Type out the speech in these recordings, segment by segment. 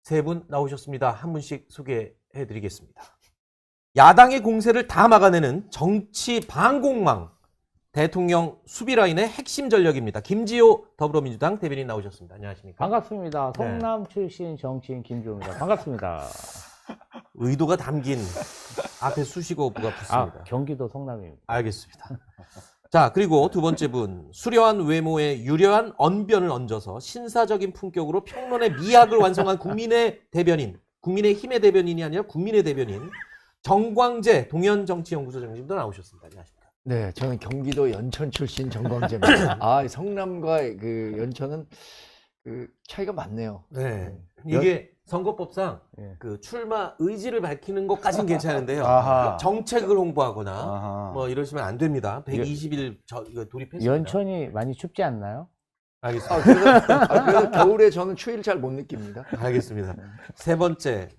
세 분 나오셨습니다. 한 분씩 소개해 드리겠습니다. 야당의 공세를 다 막아내는 정치 방공망, 대통령 수비라인의 핵심 전력입니다. 김지호 더불어민주당 대변인 나오셨습니다. 안녕하십니까? 반갑습니다. 네. 성남 출신 정치인 김지호입니다. 반갑습니다. 의도가 담긴 앞에 수식어부가 붙습니다. 경기도 성남입니다. 알겠습니다. 자, 그리고 두 번째 분, 수려한 외모에 유려한 언변을 얹어서 신사적인 품격으로 평론의 미학을 완성한 국민의 대변인, 국민의힘의 대변인이 아니라 국민의 대변인 정광재 동현정치연구소장님도 나오셨습니다. 안녕하십니까? 네, 저는 경기도 연천 출신 정광재입니다. 성남과 그 연천은 그 차이가 많네요. 네. 이게 선거법상 예. 그 출마 의지를 밝히는 것까지는 괜찮은데요. 아하. 정책을 홍보하거나 아하. 뭐 이러시면 안 됩니다. 120일 이거 돌입했습니다. 연천이 많이 춥지 않나요? 알겠습니다. 그래서 겨울에 저는 추위를 잘 못 느낍니다. 알겠습니다. 세 번째,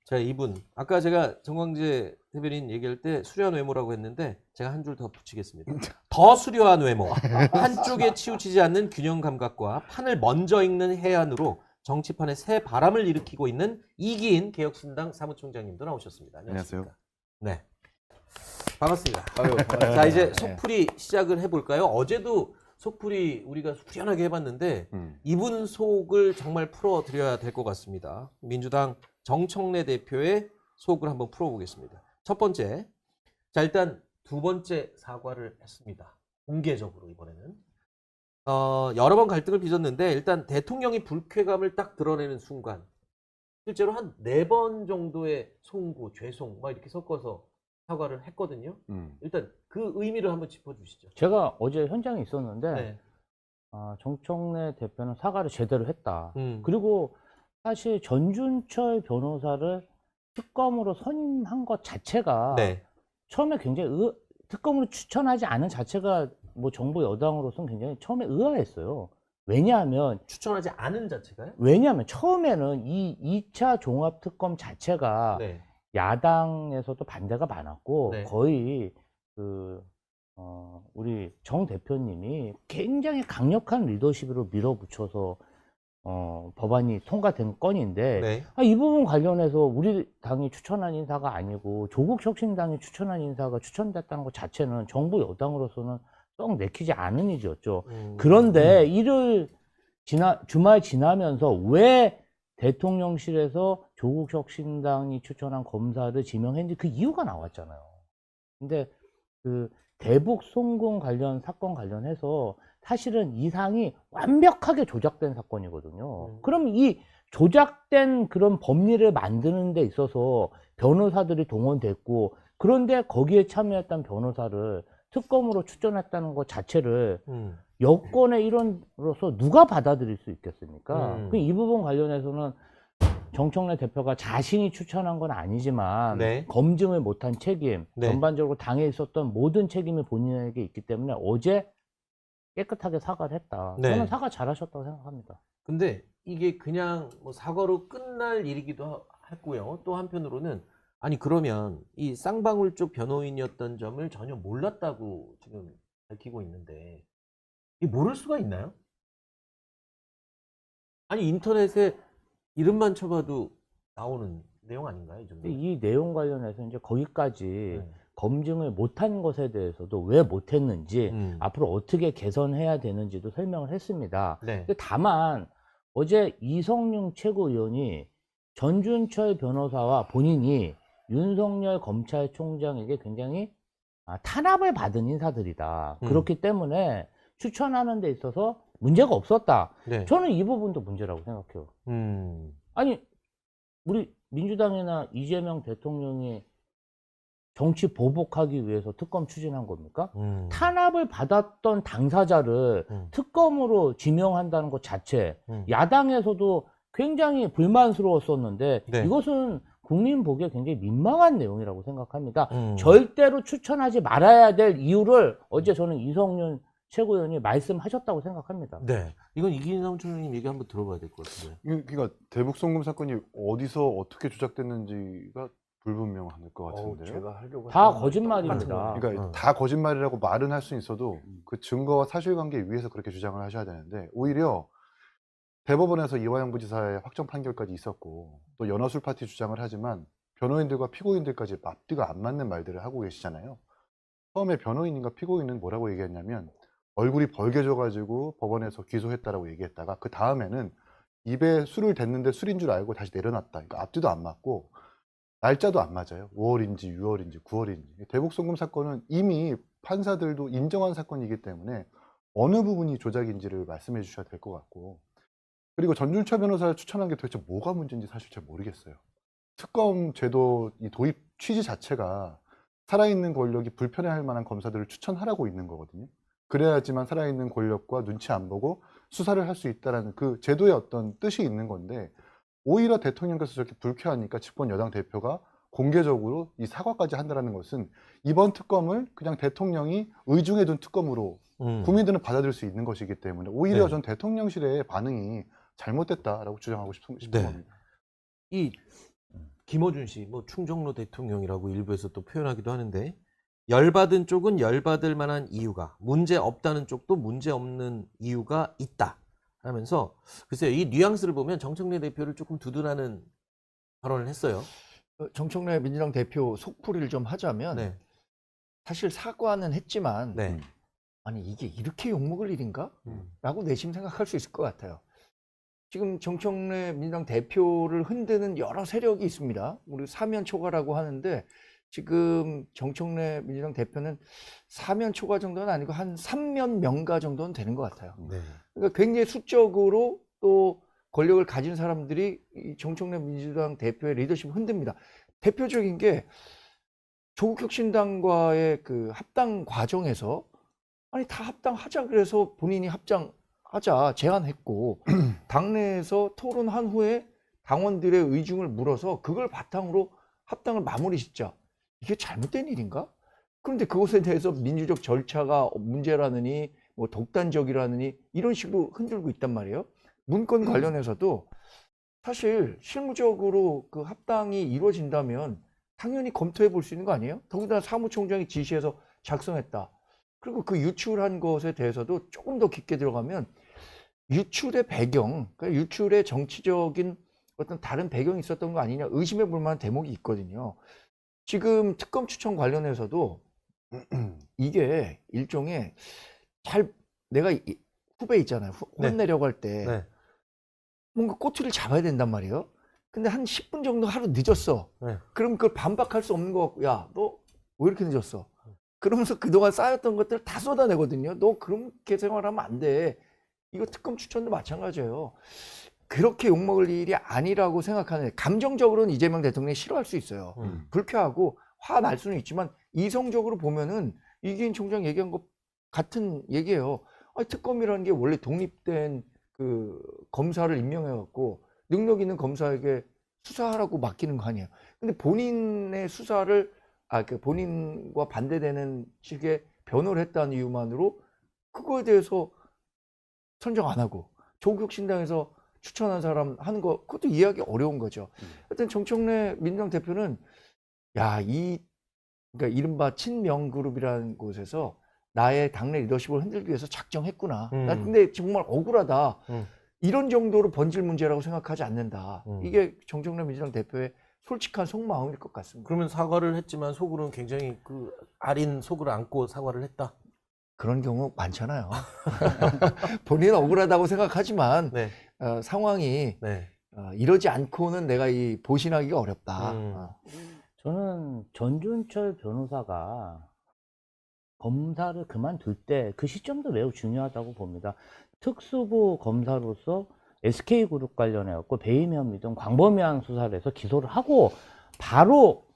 자 이분 아까 제가 정광재 대변인 얘기할 때 수려한 외모라고 했는데 제가 한 줄 더 붙이겠습니다. 더 수려한 외모, 한쪽에 치우치지 않는 균형 감각과 판을 먼저 읽는 해안으로 정치판에 새 바람을 일으키고 있는 이기인 개혁신당 사무총장님도 나오셨습니다. 안녕하십니까? 네, 반갑습니다. 자 이제 속풀이 시작을 해볼까요? 어제도 속풀이 우리가 후련하게 해봤는데 이분 속을 정말 풀어드려야 될 것 같습니다. 민주당 정청래 대표의 속을 한번 풀어보겠습니다. 첫 번째, 자 일단 두 번째 사과를 했습니다. 공개적으로 이번에는 여러 번 갈등을 빚었는데 일단 대통령이 불쾌감을 딱 드러내는 순간 실제로 한 4번 정도의 송구, 죄송 막 이렇게 섞어서 사과를 했거든요. 일단 그 의미를 한번 짚어주시죠. 제가 어제 현장에 있었는데 네. 정청래 대표는 사과를 제대로 했다. 음. 그리고 사실 전준철 변호사를 특검으로 선임한 것 자체가 네. 처음에 굉장히 특검으로 추천하지 않은 자체가 뭐 정부 여당으로서는 굉장히 처음에 의아했어요. 왜냐하면 추천하지 않은 자체가요? 처음에는 이 2차 종합특검 자체가 네. 야당에서도 반대가 많았고 네. 거의 우리 정 대표님이 굉장히 강력한 리더십으로 밀어붙여서 법안이 통과된 건인데 네. 이 부분 관련해서 우리 당이 추천한 인사가 아니고 조국 혁신당이 추천한 인사가 추천됐다는 것 자체는 정부 여당으로서는 썩 내키지 않은 일이었죠. 그런데 일요일 주말 지나면서 왜 대통령실에서 조국 혁신당이 추천한 검사를 지명했는지 그 이유가 나왔잖아요. 근데 그 대북 송금 관련 사건 관련해서 사실은 이 사항이 완벽하게 조작된 사건이거든요. 그럼 이 조작된 그런 법리를 만드는 데 있어서 변호사들이 동원됐고 그런데 거기에 참여했던 변호사를 특검으로 추천했다는 것 자체를 여권의 일원으로서 누가 받아들일 수 있겠습니까? 이 부분 관련해서는 정청래 대표가 자신이 추천한 건 아니지만 네. 검증을 못한 책임, 네. 전반적으로 당에 있었던 모든 책임이 본인에게 있기 때문에 어제 깨끗하게 사과를 했다. 네. 저는 사과 잘하셨다고 생각합니다. 근데 이게 그냥 뭐 사과로 끝날 일이기도 했고요. 또 한편으로는 아니 그러면 이 쌍방울 쪽 변호인이었던 점을 전혀 몰랐다고 지금 밝히고 있는데 이 모를 수가 있나요? 아니 인터넷에 이름만 쳐봐도 나오는 내용 아닌가요? 이 정도? 이 내용 관련해서 이제 거기까지 네. 검증을 못한 것에 대해서도 왜 못했는지 앞으로 어떻게 개선해야 되는지도 설명을 했습니다. 네. 근데 다만 어제 이성윤 최고위원이 전준철 변호사와 본인이 윤석열 검찰총장에게 굉장히 탄압을 받은 인사들이다. 그렇기 때문에 추천하는 데 있어서 문제가 없었다. 네. 저는 이 부분도 문제라고 생각해요. 아니 우리 민주당이나 이재명 대통령이 정치 보복하기 위해서 특검 추진한 겁니까? 탄압을 받았던 당사자를 특검으로 지명한다는 것 자체 야당에서도 굉장히 불만스러웠었는데 네. 이것은 국민 보기에 굉장히 민망한 내용이라고 생각합니다. 절대로 추천하지 말아야 될 이유를 어제 저는 이성윤 최고위원이 말씀하셨다고 생각합니다. 네. 이건 이기인 사무총장님 얘기 한번 들어봐야 될 것 같은데. 그러니까 대북 송금 사건이 어디서 어떻게 조작됐는지가 불분명할 것 같은데요. 제가 하려고 다 했던 거짓말입니다. 그러니까 다 거짓말이라고 말은 할 수 있어도 그 증거와 사실관계 위에서 그렇게 주장을 하셔야 되는데 오히려 대법원에서 이화영 부지사의 확정 판결까지 있었고 또 연어술 파티 주장을 하지만 변호인들과 피고인들까지 앞뒤가 안 맞는 말들을 하고 계시잖아요. 처음에 변호인인가 피고인은 뭐라고 얘기했냐면 얼굴이 벌개져가지고 법원에서 기소했다라고 얘기했다가 그 다음에는 입에 술을 댔는데 술인 줄 알고 다시 내려놨다. 그러니까 앞뒤도 안 맞고 날짜도 안 맞아요. 5월인지 6월인지 9월인지. 대북송금 사건은 이미 판사들도 인정한 사건이기 때문에 어느 부분이 조작인지를 말씀해 주셔야 될 것 같고, 그리고 전준철 변호사를 추천한 게 도대체 뭐가 문제인지 사실 잘 모르겠어요. 특검 제도 이 도입 취지 자체가 살아있는 권력이 불편해할 만한 검사들을 추천하라고 있는 거거든요. 그래야지만 살아있는 권력과 눈치 안 보고 수사를 할 수 있다는 그 제도의 어떤 뜻이 있는 건데, 오히려 대통령께서 저렇게 불쾌하니까 집권 여당 대표가 공개적으로 이 사과까지 한다는 것은 이번 특검을 그냥 대통령이 의중에 둔 특검으로 국민들은 받아들일 수 있는 것이기 때문에 오히려 네. 전 대통령실의 반응이 잘못됐다라고 주장하고 싶은 네. 겁니다. 이 김어준 씨, 뭐 충정로 대통령이라고 일부에서 또 표현하기도 하는데, 열받은 쪽은 열받을 만한 이유가, 문제 없다는 쪽도 문제 없는 이유가 있다 하면서, 글쎄요, 이 뉘앙스를 보면 정청래 대표를 조금 두둔하는 발언을 했어요. 정청래 민주당 대표 속풀이를 좀 하자면 네. 사실 사과는 했지만 네. 아니 이게 이렇게 욕먹을 일인가? 라고 내심 생각할 수 있을 것 같아요. 지금 정청래 민주당 대표를 흔드는 여러 세력이 있습니다. 우리 사면 초과라고 하는데 지금 정청래 민주당 대표는 사면 초과 정도는 아니고 한 3면 명가 정도는 되는 것 같아요. 네. 그러니까 굉장히 수적으로 또 권력을 가진 사람들이 이 정청래 민주당 대표의 리더십을 흔듭니다. 대표적인 게 조국혁신당과의 그 합당 과정에서 아니 다 합당하자 그래서 본인이 합당하자 제안했고 당내에서 토론한 후에 당원들의 의중을 물어서 그걸 바탕으로 합당을 마무리 짓자. 이게 잘못된 일인가? 그런데 그것에 대해서 민주적 절차가 문제라느니 뭐 독단적이라느니 이런 식으로 흔들고 있단 말이에요. 문건 관련해서도 사실 실무적으로 그 합당이 이루어진다면 당연히 검토해 볼 수 있는 거 아니에요? 더군다나 사무총장이 지시해서 작성했다. 그리고 그 유출한 것에 대해서도 조금 더 깊게 들어가면 유출의 배경, 그러니까 유출의 정치적인 어떤 다른 배경이 있었던 거 아니냐 의심해 볼 만한 대목이 있거든요. 지금 특검 추천 관련해서도 이게 일종의 내가 후배 있잖아요. 혼내려고 할 때 네. 뭔가 꼬투리를 잡아야 된단 말이에요. 근데 한 10분 정도 하루 늦었어. 네. 그럼 그걸 반박할 수 없는 거 같고, 야, 너 왜 이렇게 늦었어? 그러면서 그동안 쌓였던 것들 다 쏟아내거든요. 너 그렇게 생활하면 안 돼. 이거 특검 추천도 마찬가지예요. 그렇게 욕먹을 일이 아니라고 생각하는, 감정적으로는 이재명 대통령이 싫어할 수 있어요. 불쾌하고 화날 수는 있지만 이성적으로 보면은 이기인 총장 얘기한 것 같은 얘기예요. 아니, 특검이라는 게 원래 독립된 그 검사를 임명해갖고 능력 있는 검사에게 수사하라고 맡기는 거 아니에요. 근데 본인의 수사를 그 본인과 반대되는 식의 변호를 했다는 이유만으로 그거에 대해서 선정 안 하고 조국혁신당에서 추천한 사람 하는 거, 그것도 이해하기 어려운 거죠. 하여튼 정청래 민주당 대표는 그러니까 이른바 친명그룹이라는 곳에서 나의 당내 리더십을 흔들기 위해서 작정했구나. 나 근데 정말 억울하다. 이런 정도로 번질 문제라고 생각하지 않는다. 이게 정청래 민주당 대표의 솔직한 속마음일 것 같습니다. 그러면 사과를 했지만 속으로는 굉장히 그 아린 속을 안고 사과를 했다. 그런 경우 많잖아요. 본인은 억울하다고 생각하지만 네. 상황이 네. 이러지 않고는 내가 이 보신하기가 어렵다. 저는 전준철 변호사가 검사를 그만둘 때 그 시점도 매우 중요하다고 봅니다. 특수부 검사로서 SK그룹 관련해갖고 배임 혐의 등 광범위한 수사를 해서 기소를 하고 바로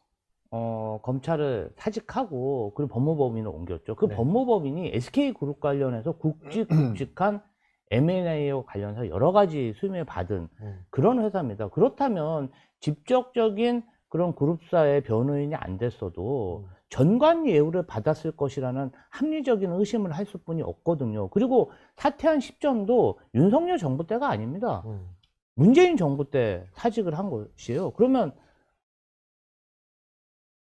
검찰을 사직하고 그리고 법무법인을 옮겼죠. 그 네. 법무법인이 SK그룹 관련해서 굵직굵직한 M&A와 관련해서 여러 가지 수임을 받은 그런 회사입니다. 그렇다면 직접적인 그런 그룹사의 변호인이 안 됐어도 전관 예우를 받았을 것이라는 합리적인 의심을 할 수뿐이 없거든요. 그리고 사퇴한 시점도 윤석열 정부 때가 아닙니다. 문재인 정부 때 사직을 한 것이에요. 그러면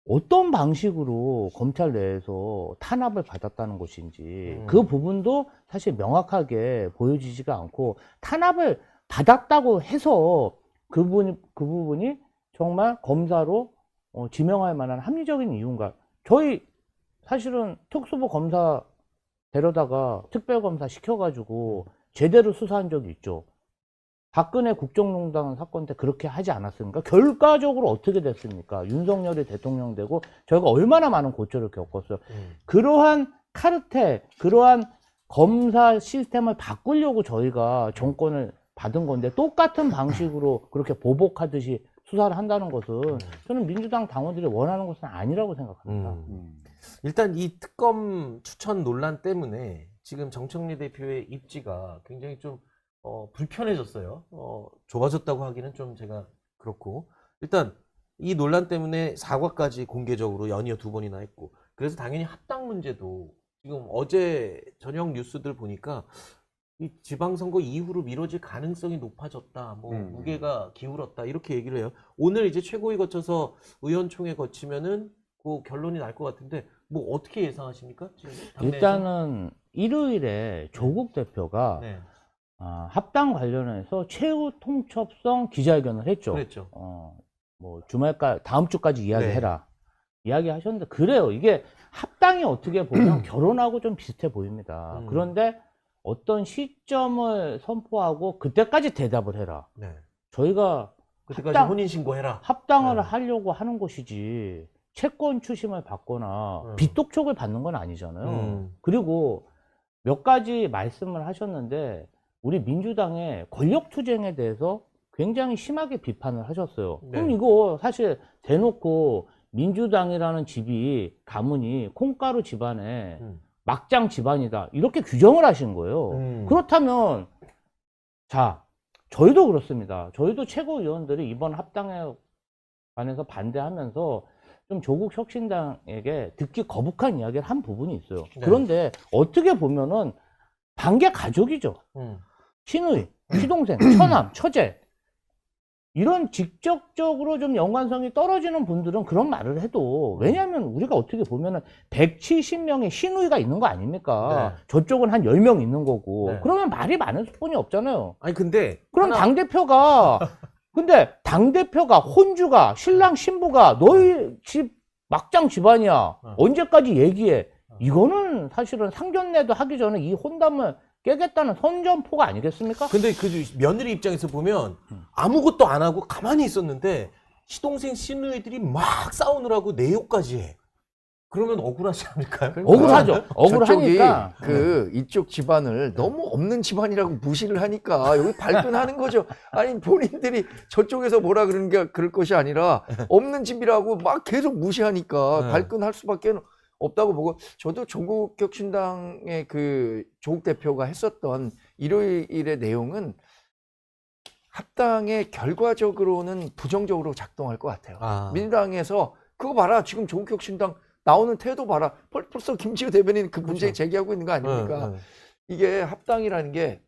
어떤 방식으로 검찰 내에서 탄압을 받았다는 것인지 그 부분도 사실 명확하게 보여지지가 않고, 탄압을 받았다고 해서 그 부분이 정말 검사로 지명할 만한 합리적인 이유인가? 저희 사실은 특수부 검사 데려다가 특별검사 시켜가지고 제대로 수사한 적이 있죠. 박근혜 국정농단 사건 때 그렇게 하지 않았습니까? 결과적으로 어떻게 됐습니까? 윤석열이 대통령 되고 저희가 얼마나 많은 고초를 겪었어요. 그러한 카르텔, 그러한 검사 시스템을 바꾸려고 저희가 정권을 받은 건데 똑같은 방식으로 그렇게 보복하듯이 수사를 한다는 것은 저는 민주당 당원들이 원하는 것은 아니라고 생각합니다. 일단 이 특검 추천 논란 때문에 지금 정청래 대표의 입지가 굉장히 좀 불편해졌어요. 좁아졌다고 하기는 좀 제가 그렇고 일단 이 논란 때문에 사과까지 공개적으로 연이어 2번이나 했고 그래서 당연히 합당 문제도 지금 어제 저녁 뉴스들 보니까 이 지방선거 이후로 미뤄질 가능성이 높아졌다. 뭐 무게가 기울었다. 이렇게 얘기를 해요. 오늘 이제 최고위 거쳐서 의원총회 거치면은 그 결론이 날 것 같은데 뭐 어떻게 예상하십니까? 지금 당내에서? 일단은 일요일에 조국 대표가 네, 합당 관련해서 최후 통첩성 기자회견을 했죠. 그랬죠. 뭐 다음 주까지 이야기해라. 네. 이야기하셨는데 그래요. 이게 합당이 어떻게 보면 결혼하고 좀 비슷해 보입니다. 그런데 어떤 시점을 선포하고 그때까지 대답을 해라. 네. 저희가 그때까지 혼인 신고해라. 합당을 네. 하려고 하는 것이지 채권 추심을 받거나 빚독촉을 받는 건 아니잖아요. 그리고 몇 가지 말씀을 하셨는데 우리 민주당의 권력투쟁에 대해서 굉장히 심하게 비판을 하셨어요. 네. 그럼 이거 사실 대놓고 민주당이라는 집이 가문이 콩가루 집안에 막장 집안이다 이렇게 규정을 하신 거예요. 그렇다면 자 저희도 그렇습니다. 저희도 최고위원들이 이번 합당에 관해서 반대하면서 좀 조국 혁신당에게 듣기 거북한 이야기를 한 부분이 있어요. 네. 그런데 어떻게 보면은 반개 가족이죠. 시누이, 시동생, 처남, 처제 이런 직접적으로 좀 연관성이 떨어지는 분들은 그런 말을 해도 왜냐하면 우리가 어떻게 보면은 170명의 시누이가 있는 거 아닙니까? 네. 저쪽은 한 10명 있는 거고 네. 그러면 말이 많을 수뿐이 없잖아요. 아니 근데 그럼 하나- 당대표가 혼주가 신랑 신부가 너희 집 막장 집안이야. 언제까지 얘기해? 이거는 사실은 상견례도 하기 전에 이 혼담을 깨겠다는 선전포가 아니겠습니까? 근데 그 며느리 입장에서 보면 아무것도 안 하고 가만히 있었는데 시동생 시누이들이 막 싸우느라고 내 욕까지 해. 그러면 억울하지 않을까요? 억울하죠. 억울하니까. 저쪽이 이쪽 집안을 너무 없는 집안이라고 무시를 하니까 여기 발끈하는 거죠. 아니 본인들이 저쪽에서 뭐라 그럴 것이 아니라 없는 집이라고 막 계속 무시하니까 네. 발끈할 수밖에 없다고 보고 저도 조국 혁신당의 그 조국 대표가 했었던 일요일의 내용은 합당에 결과적으로는 부정적으로 작동할 것 같아요. 민주당에서 그거 봐라 지금 조국 혁신당 나오는 태도 봐라. 벌써 김지우 대변인 그 문제 그렇죠. 제기하고 있는 거 아닙니까? 이게 합당이라는 게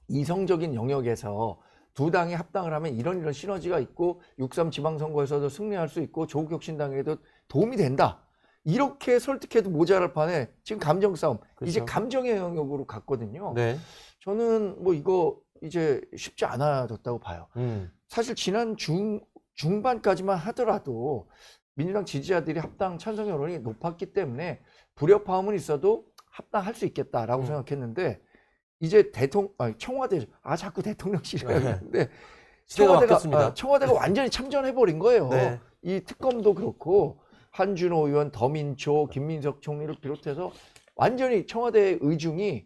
이성적인 영역에서 두 당이 합당을 하면 이런 시너지가 있고 6.3 지방선거에서도 승리할 수 있고 조국 혁신당에도 도움이 된다. 이렇게 설득해도 모자랄 판에 지금 감정 싸움. 그렇죠. 이제 감정의 영역으로 갔거든요. 네. 저는 뭐 이거 이제 쉽지 않아졌다고 봐요. 사실 지난 중반까지만 하더라도 민주당 지지자들이 합당 찬성 여론이 높았기 때문에 불협화음은 있어도 합당할 수 있겠다라고 생각했는데 이제 청와대 자꾸 대통령실이라 그러는데 청와대가 완전히 참전해버린 거예요. 네. 이 특검도 그렇고 한준호 의원, 더민초, 김민석 총리를 비롯해서 완전히 청와대의 의중이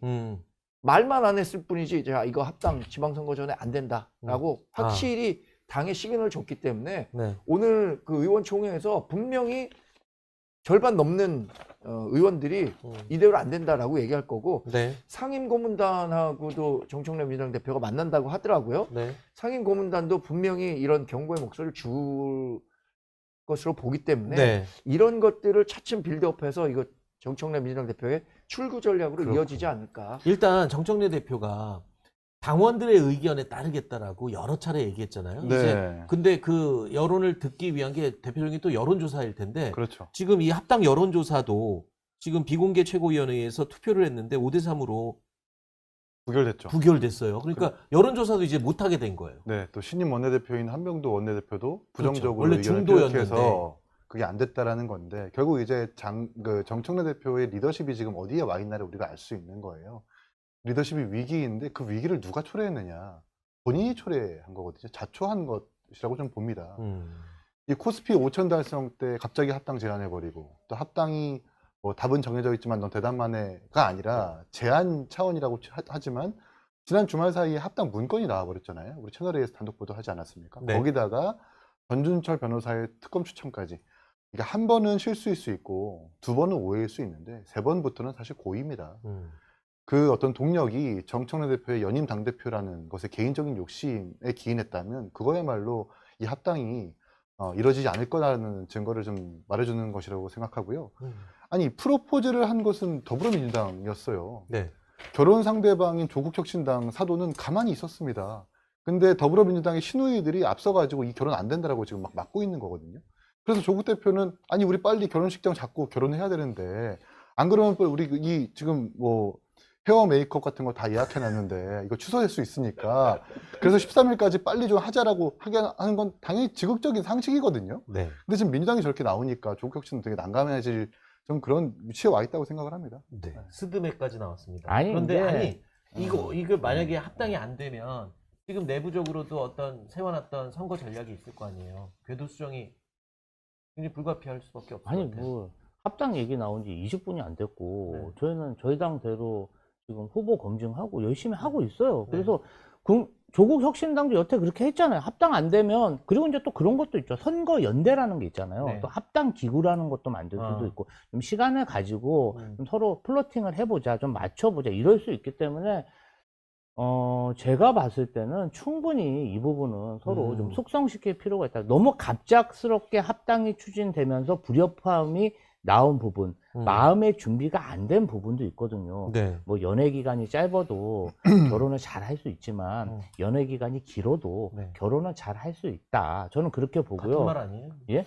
말만 안 했을 뿐이지 이거 합당 지방선거 전에 안 된다라고 확실히 당에 시그널을 줬기 때문에 네. 오늘 그 의원총회에서 분명히 절반 넘는 의원들이 이대로 안 된다라고 얘기할 거고 네. 상임고문단하고도 정청래 민주당 대표가 만난다고 하더라고요. 네. 상임고문단도 분명히 이런 경고의 목소리를 줄 것으로 보기 때문에 네. 이런 것들을 차츰 빌드업해서 이거 정청래 민주당 대표의 출구 전략으로 그렇군요. 이어지지 않을까. 일단 정청래 대표가 당원들의 의견에 따르겠다라고 여러 차례 얘기했잖아요. 네. 이제 근데 그 여론을 듣기 위한 게 대표적인 또 여론조사일 텐데 그렇죠. 지금 이 합당 여론조사도 지금 비공개 최고위원회에서 투표를 했는데 5대 3으로 부결됐죠. 부결됐어요. 그러니까 여론조사도 이제 못하게 된 거예요. 네, 또 신임 원내대표인 한명도 원내대표도 부정적으로 원래 의견을 중도였는데. 표력해서 그게 안 됐다라는 건데 결국 이제 정청래 대표의 리더십이 지금 어디에 와 있나를 우리가 알 수 있는 거예요. 리더십이 위기인데 그 위기를 누가 초래했느냐? 본인이 초래한 거거든요. 자초한 것이라고 좀 봅니다. 이 코스피 5천 달성 때 갑자기 합당 제안해버리고 또 합당이 뭐 답은 정해져 있지만 넌 대답만 해가 아니라 제안 차원이라고 하지만 지난 주말 사이에 합당 문건이 나와버렸잖아요. 우리 채널A에서 단독 보도하지 않았습니까? 네. 거기다가 전준철 변호사의 특검 추천까지. 그러니까 한 번은 실수일 수 있고 두 번은 오해일 수 있는데 세 번부터는 사실 고의입니다. 그 어떤 동력이 정청래 대표의 연임 당대표라는 것에 개인적인 욕심에 기인했다면 그거야말로 이 합당이 이뤄지지 않을 거라는 증거를 좀 말해주는 것이라고 생각하고요. 아니 프로포즈를 한 것은 더불어민주당이었어요. 네. 결혼 상대방인 조국혁신당 사도는 가만히 있었습니다. 근데 더불어민주당의 신우이들이 앞서가지고 이 결혼 안 된다라고 지금 막 막고 있는 거거든요. 그래서 조국 대표는 아니 우리 빨리 결혼식장 잡고 결혼해야 되는데 안 그러면 우리 이 지금 뭐 헤어 메이크업 같은 거 다 예약해 놨는데 이거 취소될 수 있으니까 그래서 13일까지 빨리 좀 하자라고 하게 하는 건 당연히 지극적인 상식이거든요. 네. 근데 지금 민주당이 저렇게 나오니까 조국혁신은 되게 난감해질 좀 그런 위치에 와 있다고 생각을 합니다. 네. 스드메까지 나왔습니다. 아니, 그런데 근데- 이거 만약에 합당이 안 되면 지금 내부적으로도 어떤 세워놨던 선거 전략이 있을 거 아니에요. 궤도 수정이 굉장히 불가피할 수밖에 없을 아니 것 같아요. 뭐 합당 얘기 나온 지 20분이 안 됐고 네. 저희는 저희 당대로 지금 후보 검증하고 열심히 하고 있어요. 네. 그래서 조국 혁신당도 여태 그렇게 했잖아요. 합당 안 되면 그리고 이제 또 그런 것도 있죠. 선거 연대라는 게 있잖아요. 네. 또 합당 기구라는 것도 만들 수도 있고 좀 시간을 가지고 좀 서로 플러팅을 해보자, 좀 맞춰보자 이럴 수 있기 때문에 제가 봤을 때는 충분히 이 부분은 서로 좀 숙성시킬 필요가 있다. 너무 갑작스럽게 합당이 추진되면서 불협화음이 나온 부분, 마음의 준비가 안 된 부분도 있거든요. 네. 뭐 연애 기간이 짧아도 결혼을 잘 할 수 있지만 연애 기간이 길어도 네. 결혼은 잘 할 수 있다. 저는 그렇게 보고요. 같은 말 아니에요? 예?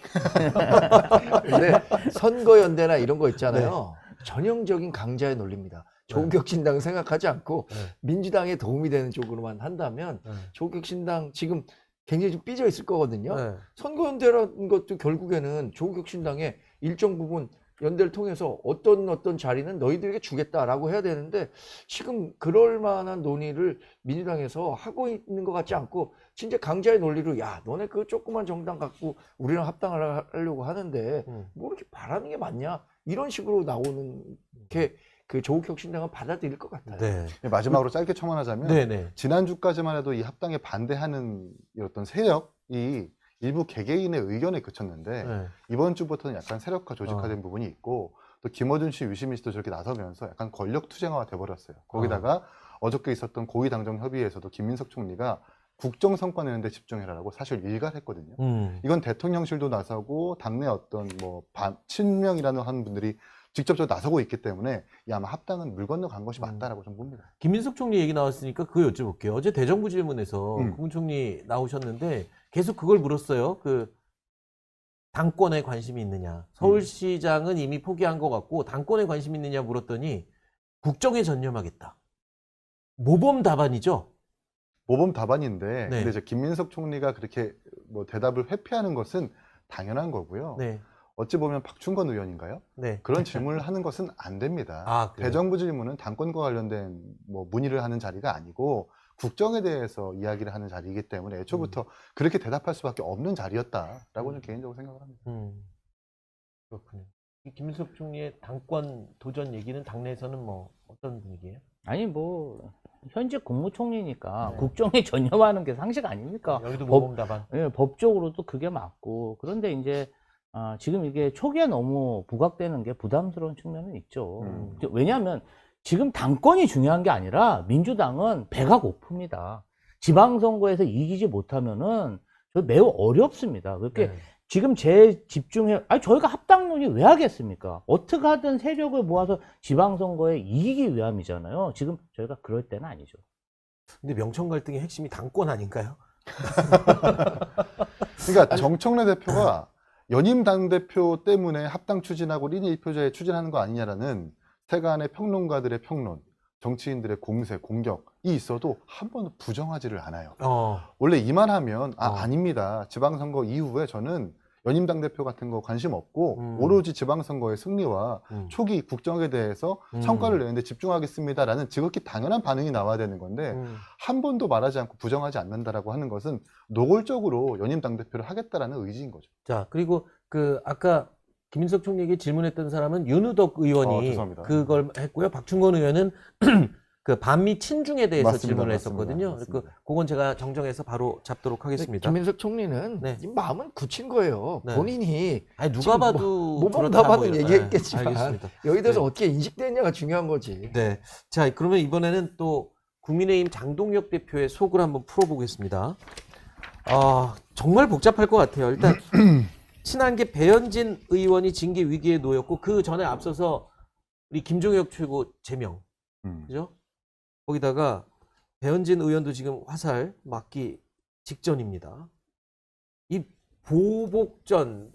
근데 선거연대나 이런 거 있잖아요. 전형적인 강자의 논리입니다. 조국혁신당 생각하지 않고 네. 민주당에 도움이 되는 쪽으로만 한다면 네. 조국혁신당 지금 굉장히 좀 삐져 있을 거거든요. 네. 선거연대라는 것도 결국에는 조국혁신당의 일정 부분 연대를 통해서 어떤 자리는 너희들에게 주겠다라고 해야 되는데 지금 그럴 만한 논의를 민주당에서 하고 있는 것 같지 않고 진짜 강자의 논리로 야 너네 그 조그만 정당 갖고 우리랑 합당을 하려고 하는데 뭐 이렇게 바라는 게 맞냐 이런 식으로 나오는 게 그 조국혁신당은 받아들일 것 같아요. 네. 마지막으로 짧게 첨언하자면 네. 네. 지난주까지만 해도 이 합당에 반대하는 이 어떤 세력이 일부 개개인의 의견에 그쳤는데 네. 이번 주부터는 약간 세력화 조직화된 부분이 있고 또 김어준 씨, 유시민 씨도 저렇게 나서면서 약간 권력 투쟁화가 돼버렸어요. 거기다가 어저께 있었던 고위 당정 협의회에서도 김민석 총리가 국정 성과 내는데 집중해라라고 사실 일갈했거든요. 이건 대통령실도 나서고 당내 어떤 뭐 친명이라는 하는 분들이 직접적으로 나서고 있기 때문에 이 아마 합당은 물 건너간 것이 맞다라고 좀 봅니다. 김민석 총리 얘기 나왔으니까 그거 여쭤볼게요. 어제 대정부 질문에서 국무총리 나오셨는데 계속 그걸 물었어요. 그 당권에 관심이 있느냐. 서울시장은 이미 포기한 것 같고 당권에 관심이 있느냐 물었더니 국정에 전념하겠다. 모범 답안이죠. 모범 답안인데 네. 근데 이제 김민석 총리가 그렇게 뭐 대답을 회피하는 것은 당연한 거고요. 네. 어찌 보면 박충건 의원인가요? 네. 그런 질문을 하는 것은 안 됩니다. 아, 그래요? 대정부 질문은 당권과 관련된 뭐 문의를 하는 자리가 아니고 국정에 대해서 이야기를 하는 자리이기 때문에 애초부터 그렇게 대답할 수밖에 없는 자리였다라고 는 개인적으로 생각을 합니다. 그렇군요. 이 김민석 총리의 당권 도전 얘기는 당내에서는 뭐 어떤 분위기예요? 아니 뭐 현직 국무총리니까 네. 국정에 전념하는 게 상식 아닙니까? 여기도 모범 답안. 예, 법적으로도 그게 맞고 그런데 이제 지금 이게 초기에 너무 부각되는 게 부담스러운 측면은 있죠. 왜냐하면 지금 당권이 중요한 게 아니라 민주당은 배가 고픕니다. 지방선거에서 이기지 못하면은 저 매우 어렵습니다. 그렇게 네. 지금 저희가 합당론이 왜 하겠습니까? 어떻게 하든 세력을 모아서 지방선거에 이기기 위함이잖아요. 지금 저희가 그럴 때는 아니죠. 근데 명청 갈등의 핵심이 당권 아닌가요? 그러니까 정청래 대표가 연임 당대표 때문에 합당 추진하고 리니 1표제에 추진하는 거 아니냐라는 세간의 평론가들의 평론, 정치인들의 공세, 공격이 있어도 한 번도 부정하지를 않아요. 어. 원래 이만하면 어. 아닙니다. 지방선거 이후에 저는 연임 당대표 같은 거 관심 없고 오로지 지방선거의 승리와 초기 국정에 대해서 성과를 내는데 집중하겠습니다라는 지극히 당연한 반응이 나와야 되는 건데 한 번도 말하지 않고 부정하지 않는다라고 하는 것은 노골적으로 연임 당대표를 하겠다라는 의지인 거죠. 자, 그리고 그 아까 김인석 총리에게 질문했던 사람은 윤우덕 의원이 죄송합니다. 그걸 했고요. 박충건 의원은 그 반미 친중에 대해서 맞습니다. 질문을 맞습니다. 했었거든요. 맞습니다. 그건 제가 정정해서 바로 잡도록 하겠습니다. 김인석 총리는 네. 이 마음은 굳힌 거예요. 네. 본인이 아니 누가 지금 봐도 뭐 그렇다 봐도 보여요. 얘기했겠지만 네, 알겠습니다. 여기 대해서 네. 어떻게 인식되느냐가 중요한 거지. 네. 자, 그러면 이번에는 또 국민의힘 장동혁 대표의 속을 한번 풀어보겠습니다. 정말 복잡할 것 같아요. 일단 친한계 배현진 의원이 징계 위기에 놓였고 그 전에 앞서서 우리 김종혁 최고 제명, 그죠? 거기다가 배현진 의원도 지금 화살 맞기 직전입니다. 이 보복전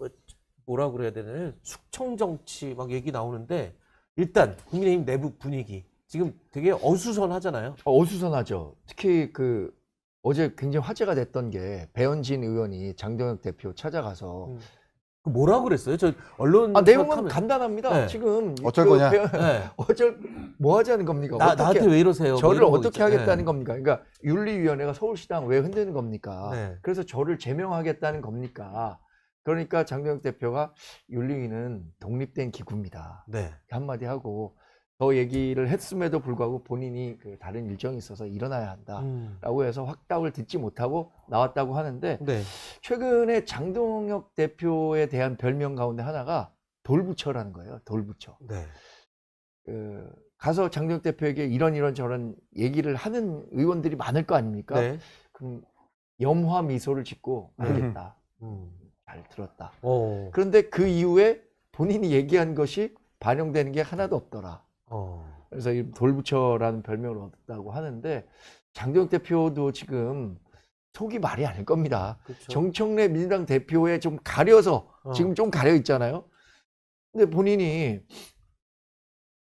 뭐라 그래야 되나요? 숙청 정치 막 얘기 나오는데 일단 국민의힘 내부 분위기 지금 되게 어수선하잖아요. 어수선하죠. 특히 그 어제 굉장히 화제가 됐던 게 배현진 의원이 장동혁 대표 찾아가서 그 뭐라 그랬어요? 저 언론 내용은 하면 간단합니다. 네. 지금 어쩔 거냐? 네. 어쩔 뭐 하자는 겁니까? 나한테 왜 이러세요? 저를 뭐 이런 거 어떻게 있잖아요. 하겠다는 겁니까? 그러니까 윤리위원회가 서울시당 왜 흔드는 겁니까? 네. 그래서 저를 제명하겠다는 겁니까? 그러니까 장동혁 대표가 윤리위는 독립된 기구입니다. 네. 한마디 하고 더 얘기를 했음에도 불구하고 본인이 그 다른 일정이 있어서 일어나야 한다라고 해서 확답을 듣지 못하고 나왔다고 하는데 네. 최근에 장동혁 대표에 대한 별명 가운데 하나가 돌부처라는 거예요. 돌부처. 네. 가서 장동혁 대표에게 이런 저런 얘기를 하는 의원들이 많을 거 아닙니까? 네. 그럼 염화 미소를 짓고 알겠다. 잘 들었다. 어. 그런데 그 이후에 본인이 얘기한 것이 반영되는 게 하나도 없더라. 그래서 이 돌부처라는 별명을 얻었다고 하는데 장동혁 대표도 지금 속이 말이 아닐 겁니다. 그렇죠. 정청래 민주당 대표에 좀 가려서 지금 좀 가려 있잖아요. 근데 본인이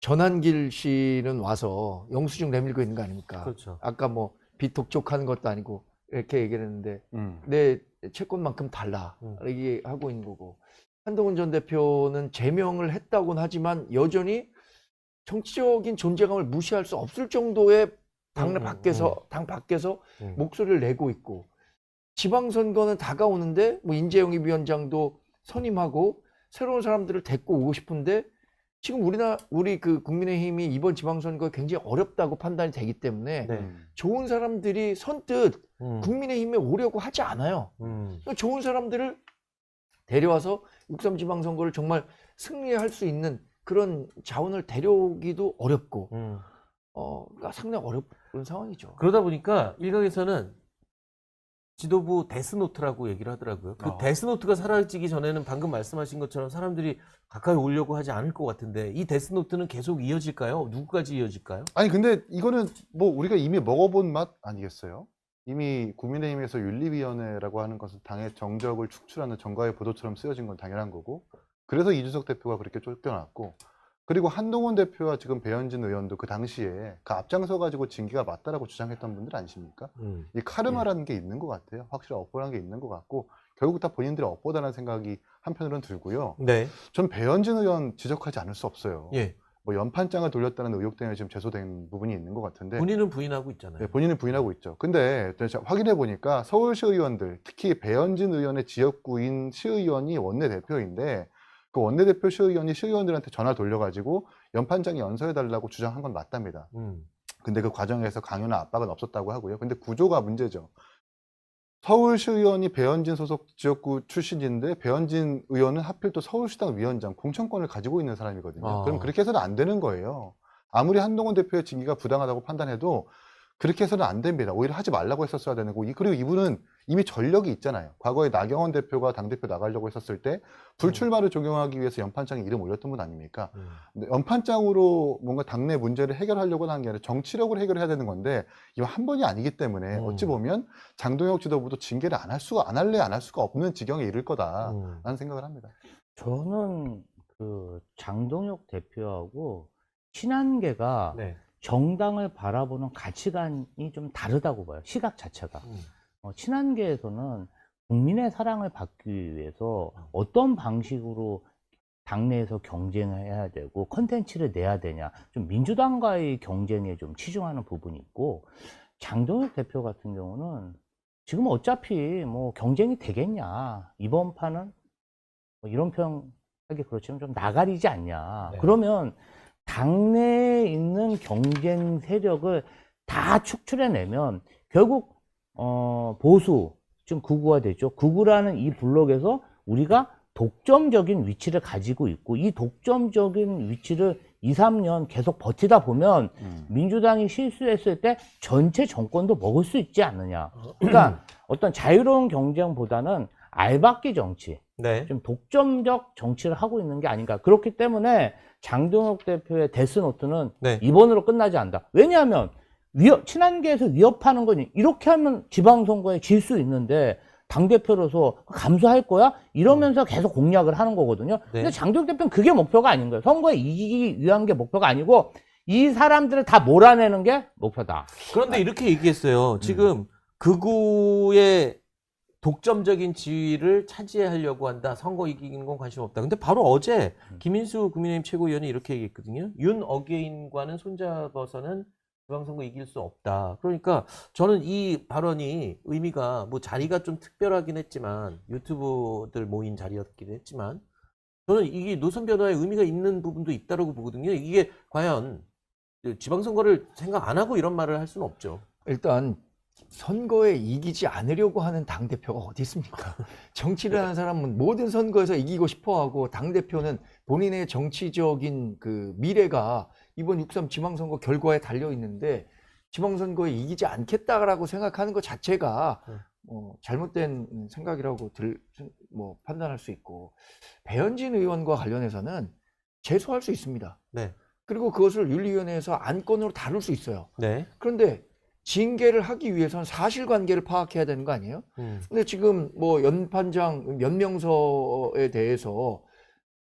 전한길 씨는 와서 영수증 내밀고 있는 거 아닙니까? 그렇죠. 아까 뭐 비독촉하는 것도 아니고 이렇게 얘기를 했는데 내 채권만큼 달라 얘기하고 있는 거고 한동훈 전 대표는 제명을 했다고는 하지만 여전히 정치적인 존재감을 무시할 수 없을 정도의 당 밖에서 목소리를 내고 있고 지방선거는 다가오는데 뭐 인재영입위원장도 선임하고 새로운 사람들을 데리고 오고 싶은데 지금 우리 그 국민의힘이 이번 지방선거 굉장히 어렵다고 판단이 되기 때문에 네. 좋은 사람들이 선뜻 국민의힘에 오려고 하지 않아요. 좋은 사람들을 데려와서 6.3 지방선거를 정말 승리할 수 있는 그런 자원을 데려오기도 어렵고 그러니까 상당히 어려운 상황이죠. 그러다 보니까 일각에서는 지도부 데스노트라고 얘기를 하더라고요. 그 데스노트가 사라지기 전에는 방금 말씀하신 것처럼 사람들이 가까이 오려고 하지 않을 것 같은데 이 데스노트는 계속 이어질까요? 누구까지 이어질까요? 아니 근데 이거는 뭐 우리가 이미 먹어본 맛 아니겠어요? 이미 국민의힘에서 윤리위원회라고 하는 것은 당의 정적을 축출하는 정가의 보도처럼 쓰여진 건 당연한 거고 그래서 이준석 대표가 그렇게 쫓겨났고 그리고 한동훈 대표와 지금 배현진 의원도 그 당시에 그 앞장서 가지고 징계가 맞다라고 주장했던 분들 아니십니까? 이 카르마라는 게 있는 것 같아요. 확실히 업보라는 게 있는 것 같고 결국 다 본인들이 업보다는 생각이 한편으로는 들고요. 네. 전 배현진 의원 지적하지 않을 수 없어요. 예. 뭐 연판장을 돌렸다는 의혹 때문에 지금 제소된 부분이 있는 것 같은데 본인은 부인하고 있잖아요. 네, 본인은 부인하고 있죠. 근데 제가 확인해 보니까 서울시 의원들, 특히 배현진 의원의 지역구인 시의원이 원내대표인데 그 원내대표 시의원이 시의원들한테 전화 돌려가지고 연판장에 연서해달라고 주장한 건 맞답니다. 근데 그 과정에서 강요나 압박은 없었다고 하고요. 근데 구조가 문제죠. 서울시 의원이 배현진 소속 지역구 출신인데 배현진 의원은 하필 또 서울시당 위원장 공천권을 가지고 있는 사람이거든요. 그럼 그렇게 해서는 안 되는 거예요. 아무리 한동훈 대표의 징계가 부당하다고 판단해도 그렇게 해서는 안 됩니다. 오히려 하지 말라고 했었어야 되는 거고 그리고 이분은 이미 전력이 있잖아요. 과거에 나경원 대표가 당대표 나가려고 했었을 때 불출마를 적용하기 위해서 연판장에 이름 올렸던 분 아닙니까? 근데 연판장으로 뭔가 당내 문제를 해결하려고 하는 게 아니라 정치력으로 해결해야 되는 건데 이거 한 번이 아니기 때문에 어찌 보면 장동혁 지도부도 징계를 안 할 수가 없는 지경에 이를 거다라는 생각을 합니다. 저는 그 장동혁 대표하고 친한계가 네. 정당을 바라보는 가치관이 좀 다르다고 봐요. 시각 자체가. 친한계에서는 국민의 사랑을 받기 위해서 어떤 방식으로 당내에서 경쟁을 해야 되고 컨텐츠를 내야 되냐, 좀 민주당과의 경쟁에 좀 치중하는 부분이 있고, 장동혁 대표 같은 경우는 지금 어차피 뭐 경쟁이 되겠냐, 이번 판은 뭐 이런 표현 하기 그렇지만 좀 나가리지 않냐. 네. 그러면 당내에 있는 경쟁 세력을 다 축출해내면 결국 보수, 지금 극우가 되죠. 극우라는 이 블록에서 우리가 독점적인 위치를 가지고 있고, 이 독점적인 위치를 2, 3년 계속 버티다 보면 민주당이 실수했을 때 전체 정권도 먹을 수 있지 않느냐. 그러니까 어떤 자유로운 경쟁보다는 알박기 정치, 네. 좀 독점적 정치를 하고 있는 게 아닌가. 그렇기 때문에 장동혁 대표의 데스노트는 네. 이번으로 끝나지 않는다. 왜냐하면 친한계에서 위협하는 거니, 이렇게 하면 지방선거에 질 수 있는데 당대표로서 감수할 거야? 이러면서 계속 공략을 하는 거거든요. 네. 근데 장동혁 대표는 그게 목표가 아닌 거예요. 선거에 이기기 위한 게 목표가 아니고 이 사람들을 다 몰아내는 게 목표다. 그런데 이렇게 얘기했어요. 지금 극우의 독점적인 지위를 차지하려고 한다. 선거 이기는 건 관심 없다. 근데 바로 어제 김인수 국민의힘 최고위원이 이렇게 얘기했거든요. 윤 어게인과는 손잡아서는 지방선거 이길 수 없다. 그러니까 저는 이 발언이 의미가 뭐 자리가 좀 특별하긴 했지만, 유튜브들 모인 자리였긴 했지만, 저는 이게 노선 변화에 의미가 있는 부분도 있다고 보거든요. 이게 과연 지방선거를 생각 안 하고 이런 말을 할 수는 없죠. 일단 선거에 이기지 않으려고 하는 당대표가 어디 있습니까? 정치를 하는 사람은 모든 선거에서 이기고 싶어하고, 당대표는 본인의 정치적인 그 미래가 이번 6.3 지방선거 결과에 달려 있는데, 지방선거에 이기지 않겠다라고 생각하는 것 자체가 잘못된 생각이라고 판단할 수 있고, 배현진 의원과 관련해서는 제소할 수 있습니다. 네. 그리고 그것을 윤리위원회에서 안건으로 다룰 수 있어요. 네. 그런데 징계를 하기 위해서는 사실관계를 파악해야 되는 거 아니에요? 근데 지금 뭐 연판장, 연명서에 대해서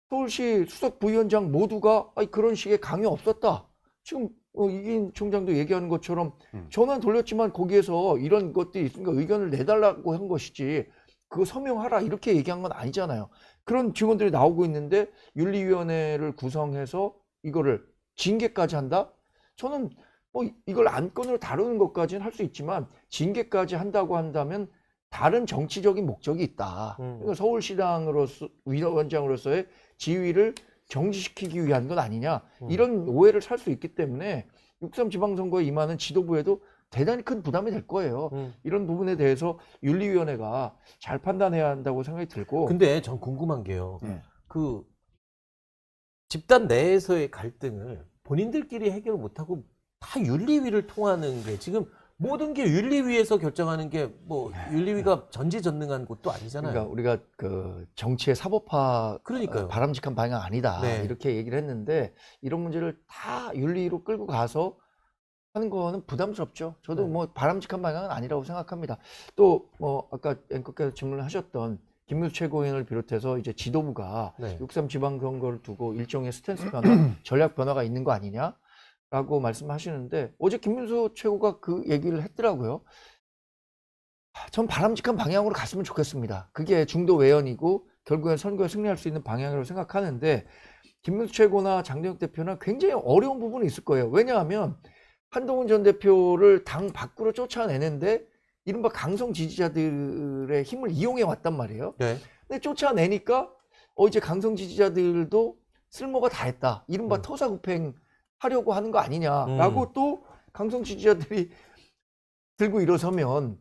서울시 수석 부위원장 모두가 그런 식의 강요 없었다. 지금 이긴 총장도 얘기하는 것처럼 전화 돌렸지만 거기에서 이런 것들이 있으니까 의견을 내달라고 한 것이지, 그거 서명하라 이렇게 얘기한 건 아니잖아요. 그런 증언들이 나오고 있는데 윤리위원회를 구성해서 이거를 징계까지 한다? 저는 뭐 이걸 안건으로 다루는 것까지는 할 수 있지만, 징계까지 한다고 한다면 다른 정치적인 목적이 있다. 그러니까 서울시장으로서, 위원장으로서의 지위를 정지시키기 위한 건 아니냐, 이런 오해를 살 수 있기 때문에 6.3 지방선거에 임하는 지도부에도 대단히 큰 부담이 될 거예요. 이런 부분에 대해서 윤리위원회가 잘 판단해야 한다고 생각이 들고. 근데 전 궁금한 게요. 그 집단 내에서의 갈등을 본인들끼리 해결 못하고 다 윤리위를 통하는 게, 지금 모든 게 윤리위에서 결정하는 게 뭐 윤리위가 전지전능한 곳도 아니잖아요. 그러니까 우리가 그 정치의 사법화, 그러니까요. 바람직한 방향 아니다, 네. 이렇게 얘기를 했는데, 이런 문제를 다 윤리로 끌고 가서 하는 거는 부담스럽죠. 저도 네. 뭐 바람직한 방향은 아니라고 생각합니다. 또 뭐 아까 앵커께서 질문을 하셨던 김문수 최고위원을 비롯해서 이제 지도부가 네. 6.3 지방선거를 두고 일종의 스탠스 변화, 전략 변화가 있는 거 아니냐라고 말씀하시는데, 어제 김문수 최고가 그 얘기를 했더라고요. 전 바람직한 방향으로 갔으면 좋겠습니다. 그게 중도 외연이고 결국엔 선거에 승리할 수 있는 방향이라고 생각하는데, 김문수 최고나 장동혁 대표는 굉장히 어려운 부분이 있을 거예요. 왜냐하면 한동훈 전 대표를 당 밖으로 쫓아내는데 이른바 강성 지지자들의 힘을 이용해 왔단 말이에요. 네. 근데 쫓아내니까 이제 강성 지지자들도 쓸모가 다 했다, 이른바 토사구팽 하려고 하는 거 아니냐라고 또 강성 지지자들이 들고 일어서면,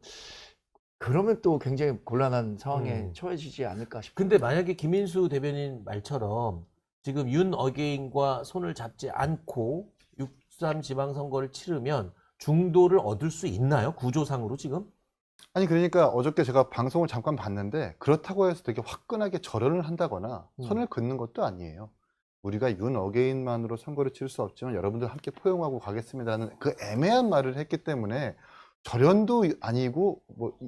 그러면 또 굉장히 곤란한 상황에 처해지지 않을까 싶습니다. 근데 만약에 김인수 대변인 말처럼 지금 윤 어게인과 손을 잡지 않고 6.3 지방선거를 치르면 중도를 얻을 수 있나요? 구조상으로 지금? 아니 그러니까 어저께 제가 방송을 잠깐 봤는데, 그렇다고 해서 되게 화끈하게 절연을 한다거나 선을 긋는 것도 아니에요. 우리가 윤 어게인만으로 선거를 치를 수 없지만 여러분들 함께 포용하고 가겠습니다라는 그 애매한 말을 했기 때문에, 절연도 아니고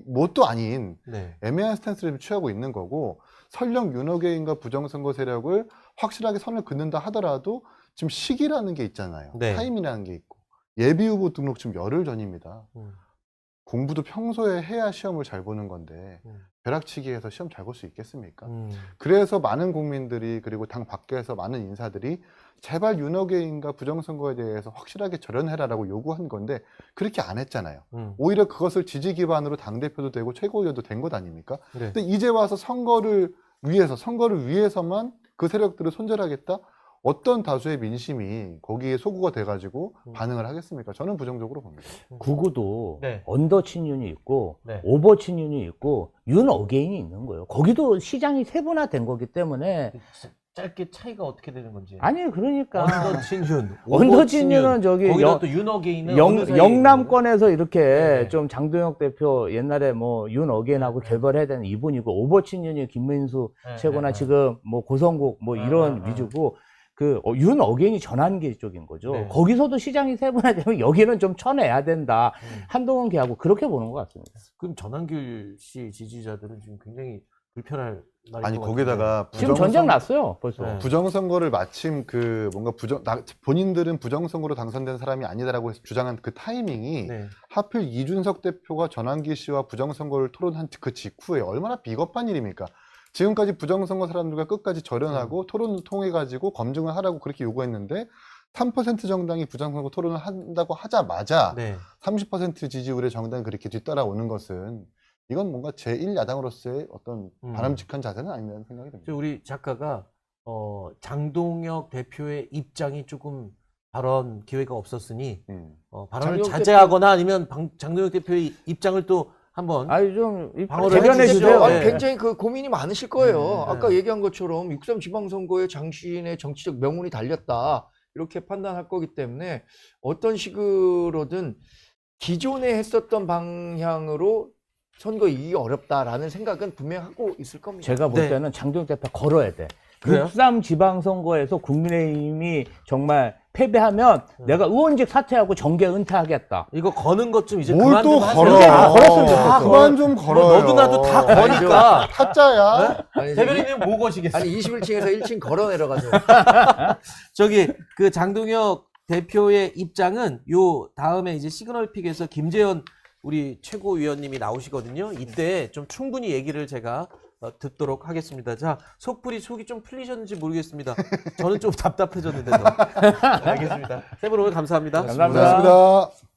뭣도 아닌 네. 애매한 스탠스를 취하고 있는 거고, 설령 윤 어게인과 부정선거 세력을 확실하게 선을 긋는다 하더라도 지금 시기라는 게 있잖아요. 네. 타임이라는 게 있고, 예비 후보 등록 지금 열흘 전입니다. 음. 공부도 평소에 해야 시험을 잘 보는 건데 음. 벼락치기해서 시험 잘 볼 수 있겠습니까? 음. 그래서 많은 국민들이 그리고 당 밖에서 많은 인사들이 제발 윤호개인가 부정선거에 대해서 확실하게 절연해라라고 요구한 건데 그렇게 안 했잖아요. 오히려 그것을 지지 기반으로 당대표도 되고 최고위원도 된 것 아닙니까? 네. 근데 이제 와서 선거를 위해서만 그 세력들을 손절하겠다? 어떤 다수의 민심이 거기에 소구가 돼가지고 반응을 하겠습니까? 저는 부정적으로 봅니다. 구구도 네. 언더 친윤이 있고 네. 오버 친윤이 있고 윤 어게인이 있는 거예요. 거기도 시장이 세분화된 거기 때문에 짧게 차이가 어떻게 되는 건지. 아니 그러니까 언더 친윤, 언더 오버 친윤은 저기 거기다 또 윤어게인은 어느 사이에 영남권에서 이렇게 네. 좀 장동혁 대표 옛날에 뭐 윤 어게인하고 네. 결별해야 되는 이분이고 오버 친윤이 김민수 네, 최고나 네, 네. 지금 뭐 고성국 뭐 이런 위주고 그 윤 어게인이 전환기 쪽인 거죠. 네. 거기서도 시장이 세분화되면 여기는 좀 쳐내야 된다. 한동훈 걔하고 그렇게 보는 것 같습니다. 그럼 전환길 씨 지지자들은 지금 굉장히 불편할 날인 아니 것 거기다가 지금 전쟁 났어요, 벌써. 네. 부정선거를 마침 그 뭔가 본인들은 부정선거로 당선된 사람이 아니다라고 해서 주장한 그 타이밍이 네. 하필 이준석 대표가 전환기 씨와 부정선거를 토론한 그 직후에 얼마나 비겁한 일입니까? 지금까지 부정선거 사람들과 끝까지 절연하고 토론을 통해 가지고 검증을 하라고 그렇게 요구했는데 3% 정당이 부정선거 토론을 한다고 하자마자 네. 30% 지지율의 정당이 그렇게 뒤따라오는 것은 이건 뭔가 제1야당으로서의 어떤 바람직한 자세는 아니라는 생각이 듭니다. 우리 작가가 장동혁 대표의 입장이 조금 발언 기회가 없었으니 발언을 장동혁 자제하거나 아니면 장동혁 대표의 입장을 또 한번 아니 좀 방어를 대변해 해주시죠. 주세요. 아니, 네. 굉장히 그 고민이 많으실 거예요. 네. 아까 얘기한 것처럼 6.3 지방선거에 장신의 정치적 명운이 달렸다. 이렇게 판단할 거기 때문에 어떤 식으로든 기존에 했었던 방향으로 선거 이기기 어렵다라는 생각은 분명히 하고 있을 겁니다. 제가 볼 네. 때는 장동혁 대표 걸어야 돼. 그래요? 6.3 지방선거에서 국민의힘이 정말 패배하면 내가 의원직 사퇴하고 정계 은퇴하겠다. 이거 거는 것 좀 이제 뭘 그만 또 좀 하세요. 걸어? 이제 걸었으면 좋겠어. 그만 좀 걸어요. 뭐 너도 나도 다 거니까. 타짜야. 아니, 대변인님 뭐 거시겠어요? 아니 21층에서 1층 걸어 내려가세요. 저기 그 장동혁 대표의 입장은 요 다음에 이제 시그널픽에서 김재현 우리 최고위원님이 나오시거든요. 이때 좀 충분히 얘기를 제가 듣도록 하겠습니다. 자, 속이 좀 풀리셨는지 모르겠습니다. 저는 좀 답답해졌는데도. 알겠습니다. 세 분 오늘 감사합니다. 감사합니다. 고맙습니다.